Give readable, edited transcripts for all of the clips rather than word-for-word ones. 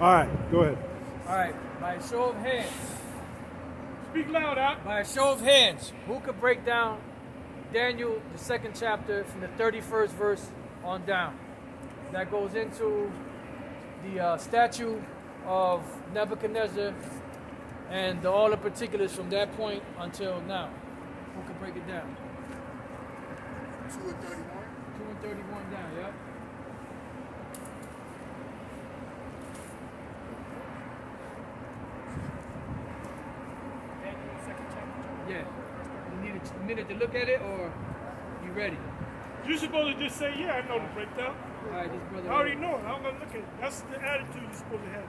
All right, go ahead. All right, by a show of hands. Speak loud, Al. By a show of hands, who could break down Daniel, the second chapter, from the 31st verse on down? That goes into the statue of Nebuchadnezzar and all the particulars from that point until now. Who could break it down? 2 and 31. 2 and 31 down, yeah? Daniel, second chapter. Yeah. You need a minute to look at it, or you ready? You're supposed to just say, yeah, I know the breakdown. All right, this brother. I already know it. I'm going to look at it. That's the attitude you're supposed to have.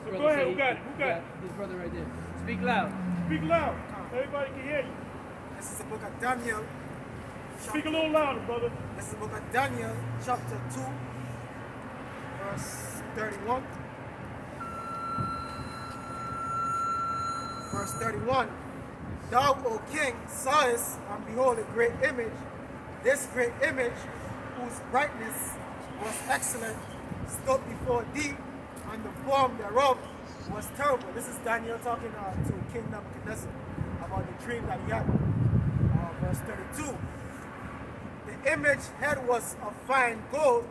This So brother go ahead. say Who got it? Who got it? This brother right there. Speak loud. Speak loud. Everybody can hear you. This is the book of Daniel. Speak a little louder, brother. This is the book of Daniel, chapter 2, verse 31. Verse 31. Thou, O king, sawest, and behold, a great image. This great image, whose brightness was excellent, stood before thee, and the form thereof was terrible. This is Daniel talking to King Nebuchadnezzar about the dream that he had. Verse 32. The image head was of fine gold.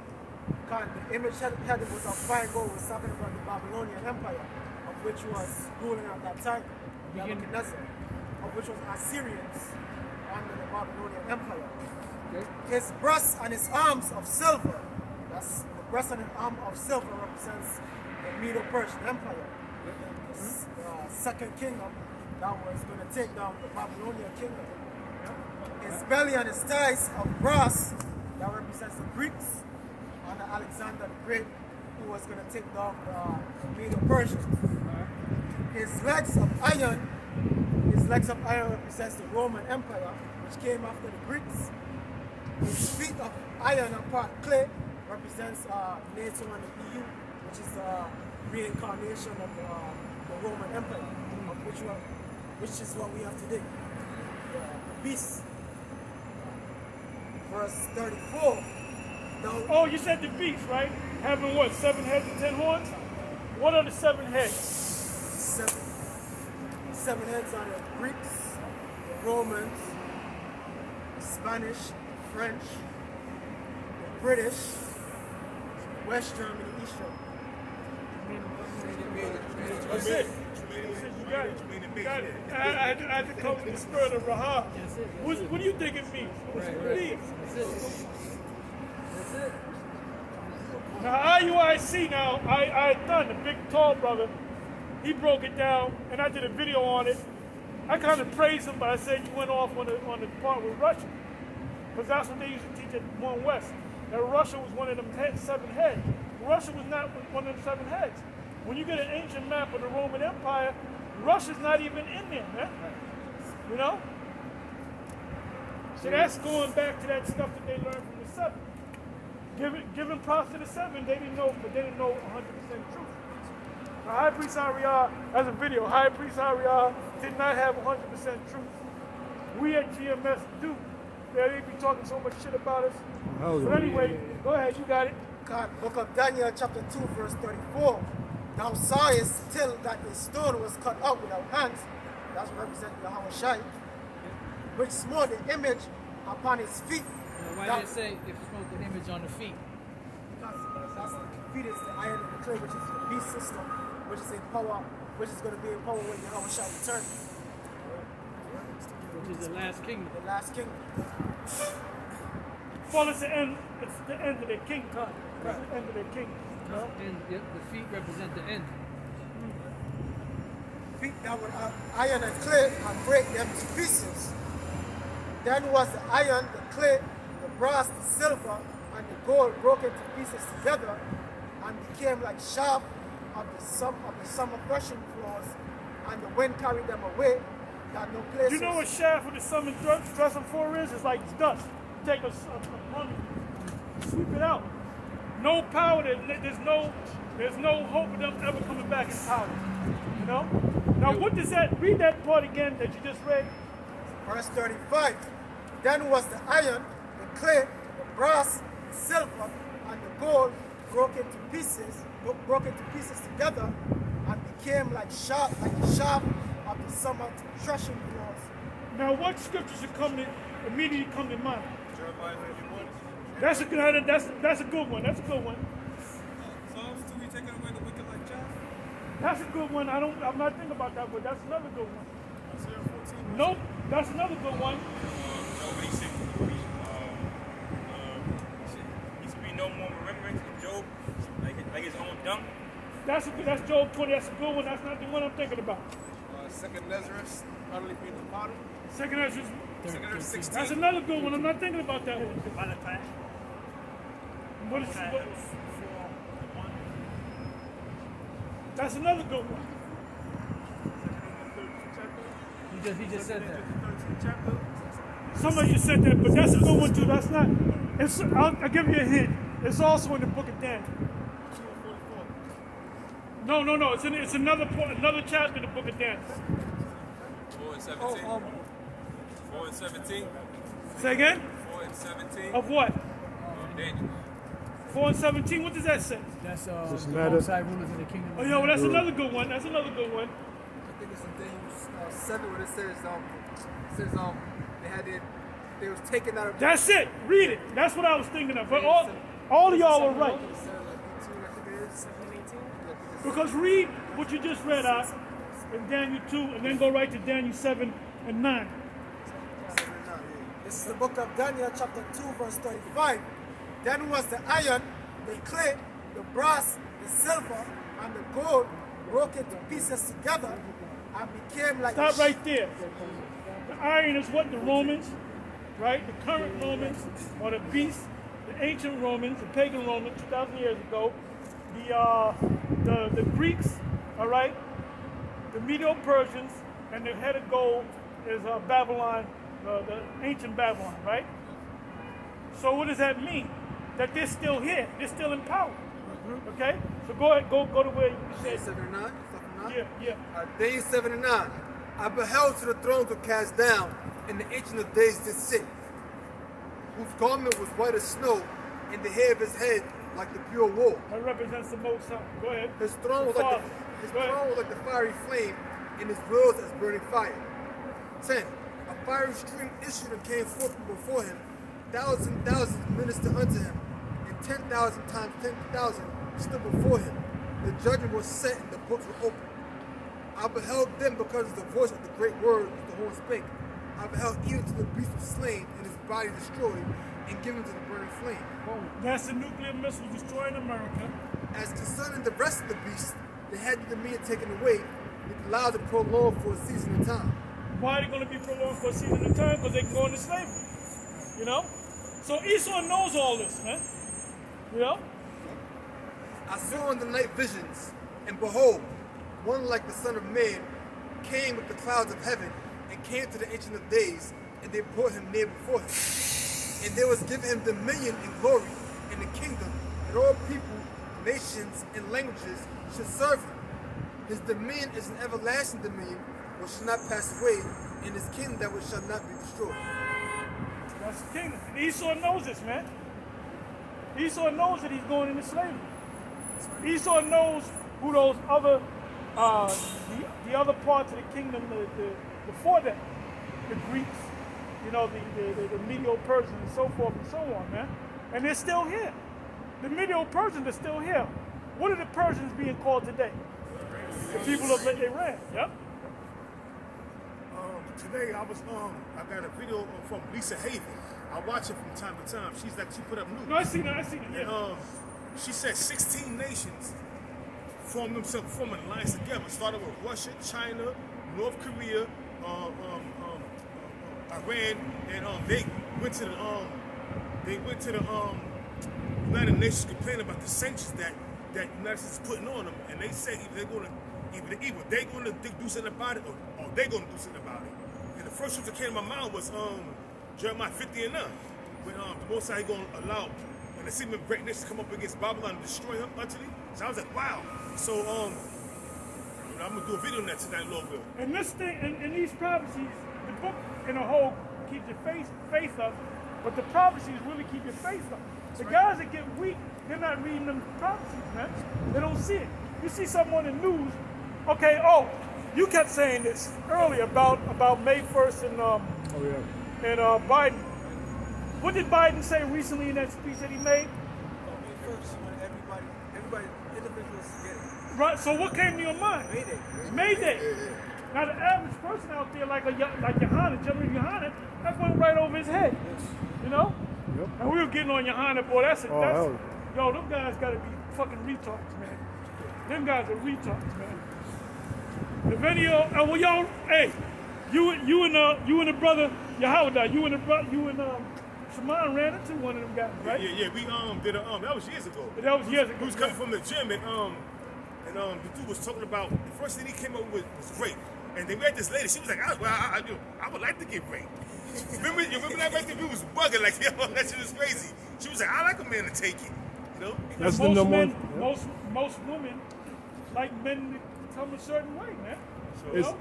The image head was of fine gold. Was talking about the Babylonian Empire, of which was ruling at that time, Nebuchadnezzar, of which was Assyrians under the Babylonian Empire. Okay. His breast and his arms of silver. That's the breast and his arm of silver represents the Medo-Persian Empire. This second kingdom that was going to take down the Babylonian kingdom. His belly and his thighs of brass, that represents the Greeks under Alexander the Great, who was going to take down the Medo-Persians. His legs of iron represents the Roman Empire, which came after the Greeks. His feet of iron and part clay represents NATO and the EU, which is the reincarnation of the Roman Empire, which is what we have today. The beast. Verse 34. Oh, you said the beast, right? Having what, 7 heads and 10 horns? What are the 7 heads? Seven heads are the Greeks, the Romans, the Spanish, French, the British, West Germany, East Germany. That's it. You got it. You got it. I had to come with the spirit of Rahab. What do you think it means? What it means? That's it. Now, IUIC now, I done, the big tall brother, he broke it down, and I did a video on it. I kind of praised him, but I said you went off on the part with Russia. Because that's what they used to teach at 1 West. That Russia was one of them 7 heads. Russia was not one of them 7 heads. When you get an ancient map of the Roman Empire, Russia's not even in there, man. You know? So that's going back to that stuff that they learned from the 7. Giving props to the 7, they didn't know, but they didn't know 100% truth. Now, High Priest Ariah, as a video, High Priest Ariah did not have 100% truth. We at GMS do. They be talking so much shit about us. But anyway, go ahead, you got it. God, book of Daniel, chapter 2, verse 34. Thou sawest till that the stone was cut out without hands. That's representing Yahweh Shai. Which smote the image upon his feet. Why did it say if you smoke the image on the feet? Because that's the feet is the iron of the clay, which is the beast system, which is in power, which is going to be in power when Yahweh Shai returns. Which is the last kingdom. The last kingdom. Well, it's the end of their kingdom. It's the end of their kingdom. No? And the feet represent the end. Feet that were iron and clay and break them to pieces. Then was the iron, the clay, the brass, the silver, and the gold broken to pieces together and became like shaft of the summer threshing floors, and the wind carried them away. That no place. You know what shaft with the summer threshing floor is? It's like dust. You take a run, sweep it out. No power. There's no hope of them ever coming back in power. You know. Now, what does that? Read that part again that you just read. Verse 35. Then was the iron, the clay, the brass, the silver, and the gold broke into pieces together, and became like the shaft of the summer threshing floors. Now, what scriptures immediately come to mind? Jeremiah 51. That's a good one. That's a good one. Psalms 2, you taking away the wicked like chaff? That's a good one. I'm not thinking about that, but that's another good one. Isaiah 14. Nope, that's another good one. Nobody said he should be no more remembrance in Job, like his own dung. That's Job 20. That's a good one. That's not the one I'm thinking about. Second Nebuchadnezzars, utterly being the potter. Second Ezra. Second Nebuchadnezzars 16. That's another good one. I'm not thinking about that one. What is, that's another good one. He just said that. Somebody just said that, but that's a good one too. That's not. I'll give you a hint. It's also in the book of Daniel. No. It's another chapter in the book of Daniel. 4 and 17. 4 and 17. Say again? 4 and 17. Of what? Daniel. 4 and 17. What does that say? That's the matter. alongside rulers in the kingdom. Oh, yeah, well, that's another good one. That's another good one. I think it's in Daniel 7 when it says they was taken out of. That's it. Read it. That's what I was thinking of. But all of y'all were right. Because read what you just read out in Daniel 2 and then go right to Daniel 7 and 9. This is the book of Daniel, chapter 2, verse 35. Then was the iron, the clay, the brass, the silver, and the gold broke into pieces together and became like. Stop right there. The iron is what? The Romans, right? The current Romans, or the beast, the ancient Romans, the pagan Romans, 2,000 years ago. The Greeks, all right? The Medo-Persians, and the head of gold is Babylon, the ancient Babylon, right? So what does that mean? That they're still here. They're still in power. Okay? So go ahead, go to where you said. 7 and 9. Yeah. Daniel 7 and 9. I beheld till the thrones were cast down, and the ancient of days did sit, whose garment was white as snow, and the hair of his head like the pure wool. That represents the Most High. Go ahead. His throne was The like Father. the fiery flame, and his wheels as burning fire. 10. A fiery stream issued and came forth from before him. Thousands ministered unto him, and 10,000 times 10,000 stood before him. The judgment was set, and the books were opened. I beheld them because of the voice of the great word which the horn spake. I beheld even to the beast was slain, and his body destroyed, and given to the burning flame. That's the nuclear missile destroying America. As concerning the rest of the beasts, they had the dominion taken away, with allowed to prolong for a season of time. Why are they going to be prolonged for a season of time? Because they can go into slavery. You know? So Esau knows all this, man. You know? I saw in the night visions, and behold, one like the Son of Man came with the clouds of heaven, and came to the Ancient of Days, and they brought him near before him. And there was given him dominion and glory and the kingdom, that all people, nations, and languages should serve him. His dominion is an everlasting dominion, which shall not pass away, and his kingdom that which shall not be destroyed. That's the kingdom. And Esau knows this, man. Esau knows that he's going into slavery. Esau knows who those other, the other parts of the kingdom, before that, the Greeks, you know, the Medo-Persians and so forth and so on, man. And they're still here. The Medo-Persians are still here. What are the Persians being called today? The people of Iran. Yep. Today I got a video from Lisa Haven. I watch it from time to time. She put up news. No, I see that, yeah. And, she said 16 nations formed an alliance together. Started with Russia, China, North Korea, Iran, and they went to the United Nations complaining about the sanctions that the United States is putting on them, and they say either they're going to do something about it, or they're going to do something about it. And the first one that came to my mind was Jeremiah 50 and 9, when the Most High going to allow when the seed of great nations come up against Babylon and destroy him utterly. So I was like, wow. So I'm gonna do a video on that tonight, Lord will. And this thing, and these prophecies, the book in a whole keeps your faith up, but the prophecies really keep your faith up. The guys that get weak They're not reading them prophecies, man. They don't see it. You see something on the news. Okay, oh, you kept saying this earlier about May 1st and Biden. What did Biden say recently in that speech that he made? First, when everybody, individuals get it. Right. So what came to your mind? Mayday. Mayday. Now the average person out there, like Johanna, General Johanna, that went right over his head. You know. Yep. And we were getting on Johanna, boy. That's hell. yo. Them guys got to be fucking retards, man. Them guys are retards, man. If any of well, y'all, hey, you and the brother Yahweh, you and Shimon ran into one of them guys, right? Yeah. We did that was years ago. That was years ago. He was coming from the gym and the dude was talking about the first thing he came up with was rape. And they met this lady. She was like, I would like to get raped. remember that right there? We was bugging like, yo, that shit was crazy. She was like, I like a man to take it. You know? That's the number one. Most women like men to come a certain way, man.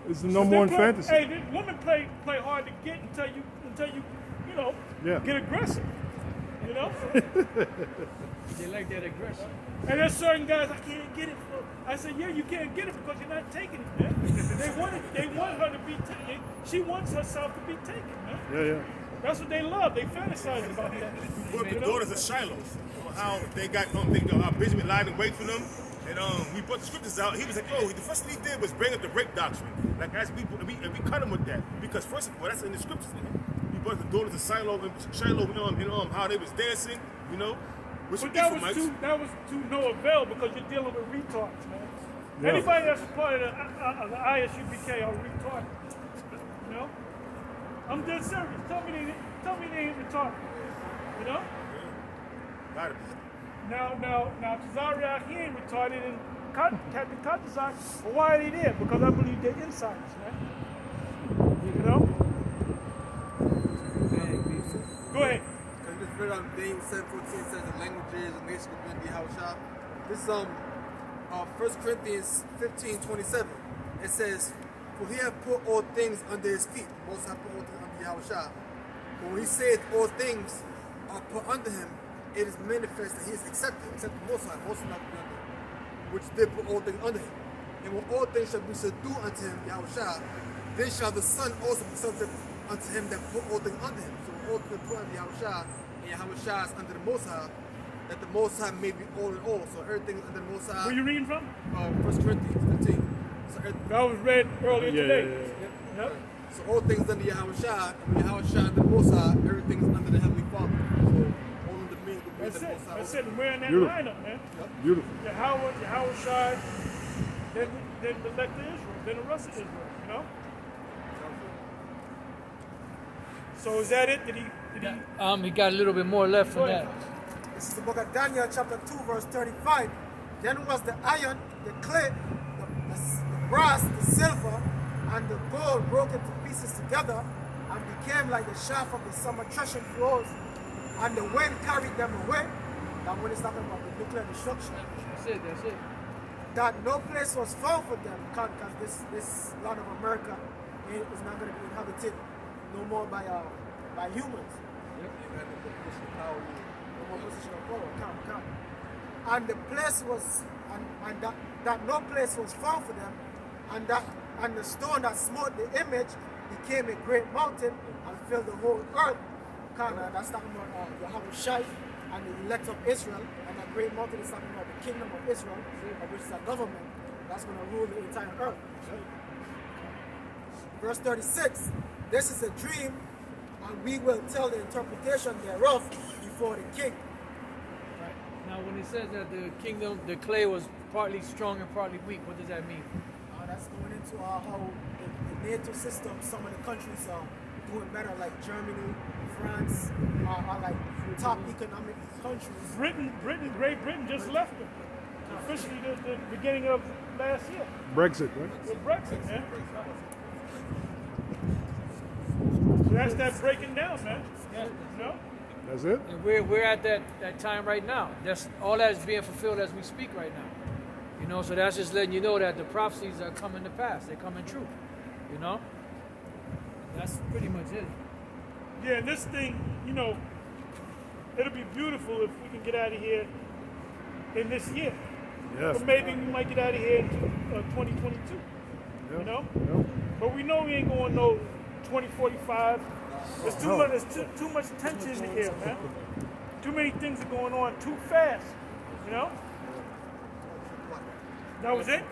It's the number one fantasy. Hey, women play hard to get until you get aggressive. You know? They like that aggression. And there's certain guys, I can't get it. I said, yeah, you can't get it because you're not taking it, man. they want her to be taken. She wants herself to be taken, man. Yeah. That's what they love. They fantasize about that. We're the daughters of Shiloh. How they got how Benjamin lied in wait for them. And we brought the scriptures out. He was like, oh, the first thing he did was bring up the rape doctrine. Like, as we cut him with that. Because first of all, that's in the scriptures. We brought the daughters of Shiloh and how they was dancing, you know. But that was to no avail because you're dealing with retards, man. Yeah. Anybody that's a part of the ISUBK are retarded. You know? I'm dead serious. Tell me they ain't retarded. You know? Gotta be. Now, Tazariak, he ain't retarded, and Captain Katazak, well, why are they there? Because I believe they're insiders, man. You know? Go ahead. Because this read on Daniel 7:14 says the languages and nations will be Yahushua. This is 1 Corinthians 15:27. It says, for he hath put all things under his feet. Most have put all things under Yahushua. But when he said all things are put under him, it is manifest that he is accepted, except the Most High, not be under him, which did put all things under him. And when all things shall be subdued unto him, Yahushua, then shall the Son also be subject unto him that put all things under him. So when all things put under Yahushua, and Yahushua is under the Most High, that the Most High may be all in all. So everything is under the Most High. Where you reading from? 1 Corinthians 15. So that was read earlier today. Yeah. Yep. So all things under Yahushua, and when Yahushua under the Most High, everything is under the Heavenly Father. So all of the means will be under the Most High. That's it. We're in that Beautiful. lineup, man. Yep. Beautiful. Yahweh Shai, then the elect of Israel, then the rest of Israel, you know? So is that it? Did he He got a little bit more left from that. This is the book of Daniel, chapter 2, verse 35. Then was the iron, the clay, the brass, the silver, and the gold broken to pieces together, and became like the shaft of the summer threshing floors, and the wind carried them away. That when it's talking about the nuclear destruction. That's it. That no place was found for them, because this land of America is not going to be inhabited no more by humans. No more position of power. Count. And the place was, and that no place was found for them, and the stone that smote the image became a great mountain and filled the whole earth. That's talking about Yahweh Shai and the elect of Israel, and that great mountain is talking about the kingdom of Israel, which is a government that's going to rule the entire earth. Verse 36, this is a dream, and we will tell the interpretation thereof before the king. Right. Now, when it says that the kingdom, the clay was partly strong and partly weak, what does that mean? That's going into how the NATO system, some of the countries are doing better, like Germany, France, are like top economic countries. Great Britain just left them. Officially the beginning of last year. Brexit, right? With Brexit, man. So that's that breaking down, man. Yeah. You know? That's it? And we're at that time right now. That's all that's being fulfilled as we speak right now. You know, so that's just letting you know that the prophecies are coming to pass. They're coming true. You know? That's pretty much it. Yeah, and this thing, you know, it'll be beautiful if we can get out of here in this year. Yes. But maybe we might get out of here in 2022. Yeah. You know? Yeah. But we know we ain't going no 2045. There's too much. There's too much tension in the air, man. Too many things are going on too fast. You know. That was it.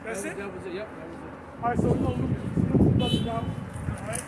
That's it. That was it. Yep. That was it. All right. So we're gonna look at down. All right.